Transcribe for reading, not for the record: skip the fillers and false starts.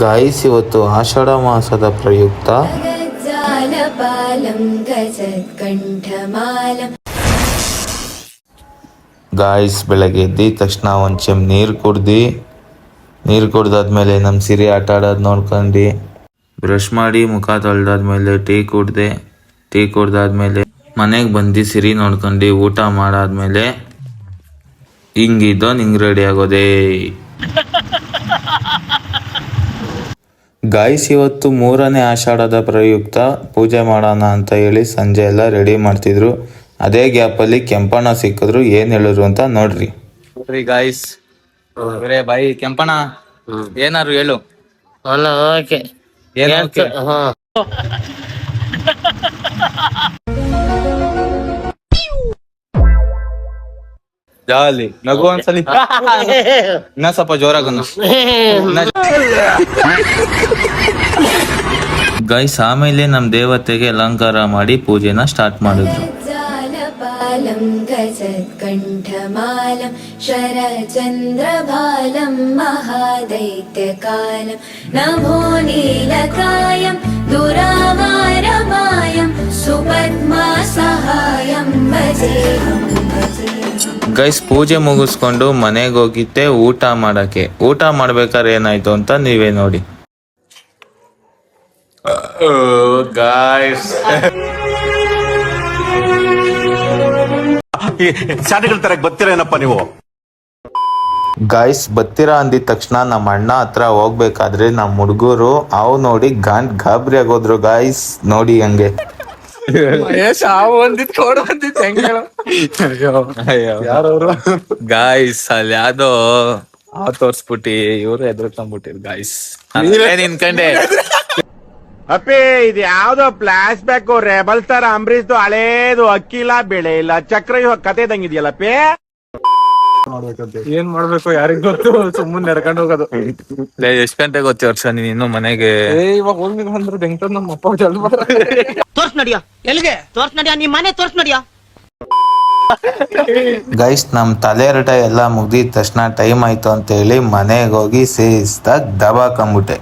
Guys, ಇವತ್ತು ಆಷಾಢ ಮಾಸದ ಪ್ರಯುಕ್ತ ಗಾಯ್ಸ್ ಬೆಳಗ್ಗೆ ಎದ್ದಿದ ತಕ್ಷಣ ಒಂದು ಚೆಮ್ ನೀರು ಕುಡ್ದಾದ್ಮೇಲೆ ನಮ್ಮ ಸಿರಿ ಆಟ ಆಡೋದು ನೋಡ್ಕೊಂಡು ಬ್ರಷ್ ಮಾಡಿ ಮುಖ ತೊಳೆದಾದ್ಮೇಲೆ ಟೀ ಕುಡ್ದಾದ್ಮೇಲೆ ಮನೆಗೆ ಬಂದು ಸಿರಿ ನೋಡ್ಕೊಂಡು ಊಟ ಮಾಡಾದ್ಮೇಲೆ ಹಿಂಗೆ ರೆಡಿ ಆಗೋದೇ. ಗಾಯ್ಸ್, ಇವತ್ತು 3ನೇ ಆಷಾಢದ ಪ್ರಯುಕ್ತ ಪೂಜೆ ಮಾಡೋಣ ಅಂತ ಹೇಳಿ ಸಂಜೆ ಎಲ್ಲ ರೆಡಿ ಮಾಡ್ತಿದ್ರು. ಅದೇ ಗ್ಯಾಪಲ್ಲಿ ಕೆಂಪಣ್ಣ ಸಿಕ್ಕಿದ್ರು. ಏನ್ ಹೇಳಿದ್ರು ಅಂತ ನೋಡ್ರಿ. ಗಾಯ್ಸ್, ಬಾಯಿ ಕೆಂಪಣ್ಣ ಏನಾರು ಹೇಳು. ಜಾಲಿ ನಗು ಒಂದ್ಸಲಿ ಇನ್ನ ಸ್ವಲ್ಪ ಜೋರಾಗ ಗೈಸ್, ಆಮೇಲೆ ನಮ್ ದೇವತೆಗೆ ಅಲಂಕಾರ ಮಾಡಿ ಪೂಜೆನ ಸ್ಟಾರ್ಟ್ ಮಾಡಿದ್ರು. ಗಜತ್ಕಂಠಮಾಲಂ ಶರಚಂದ್ರಭಾಲಂ ಮಹಾದೈತ್ಯಕಾಲಂ ನಭೋ ನೀಲಕಾಯಂ ದುರಾವಾರಮಾಯಂ ಸುಪದ್ಮಾಸಹಾಯಂ ಭಜೇಹಂ. ಗೈಸ್, ಪೂಜೆ ಮುಗಿಸ್ಕೊಂಡು ಮನೆಗೆ ಹೋಗಿದ್ದೆ ಊಟ ಮಾಡ್ಬೇಕಾದ್ರೆ ಏನಾಯ್ತು ಅಂತ ನೀವೇ ನೋಡಿ. ಗಾಯ್ಸ್, ಶಾಲೆಗಳ ತರ ಬರ್ತೀರೇನಪ್ಪ ನೀವು. ಗಾಯ್ಸ್, ಬತ್ತೀರಾ ಅಂದಿದ ತಕ್ಷಣ ನಮ್ಮ ಅಣ್ಣ ಹತ್ರ ಹೋಗ್ಬೇಕಾದ್ರೆ ನಮ್ಮ ಹುಡುಗರು ಅವು ನೋಡಿ ಗಾಬರಿ ಆಗೋದ್ರು. ಗಾಯ್ಸ್ ನೋಡಿ ಹಂಗೆ ಗಾಯ್ಸ್ ಅಲ್ಲಿ ಯಾವ್ದೋ ತೋರ್ಸ್ಬಿಟ್ಟಿ ಇವ್ರು ಎದ್ರಕೊಂಡ್ಬಿಟ್ಟಿರ್ ಗಾಯ್ಸ್. ನಿನ್ಕಂಡೆ ಅಪ್ಪಿ, ಇದು ಯಾವ್ದೋ ಫ್ಲಾಶ್ ಬ್ಯಾಕ್ ರೆಬಲ್ ತರ ಅಂಬರೀಶ್ ಹಳೇದು ಅಕ್ಕಿ ಇಲ್ಲ ಬೆಳೆ ಇಲ್ಲ ಚಕ್ರ ಕತೆ ಇದಂಗಿದ್ಯಲ್ಲಪ್ಪಿ. ಏನ್ ಮಾಡ್ಬೇಕು ಯಾರಿಗ್ ಗೊತ್ತು, ಸುಮ್ಮನೆ ನೆರ್ಕೊಂಡು ಹೋಗೋದು. ಎಷ್ಟ್ ಗಂಟೆಗೆ ಗೊತ್ತಿ ವರ್ಷ ನೀನ್ ಇನ್ನು ಮನೆಗೆ? ಇವಾಗ ಹೋಗಿ ಅಂದ್ರೆ ಬೆಂಕಿ ನಮ್ಮ ಅಪ್ಪ ಜಲ್ದಿ ತೋರ್ಸ್ ನಡಿಯ ಎಲ್ಲಿಗೆ ತೋರ್ಸ್ ನಡಿಯ ನಿಮ್ ಮನೆ ತೋರ್ಸ್ ನಡಿಯ. ಗೈಸ್, ನಮ್ ತಲೆರಟ ಎಲ್ಲ ಮುಗ್ದಿದ ತಕ್ಷಣ ಟೈಮ್ ಆಯ್ತು ಅಂತ ಹೇಳಿ ಮನೆಗೆ ಹೋಗಿ ಸೇಸ್ದಾಗ ದಬಾಕೊಂಬಿಟ್ಟೆ.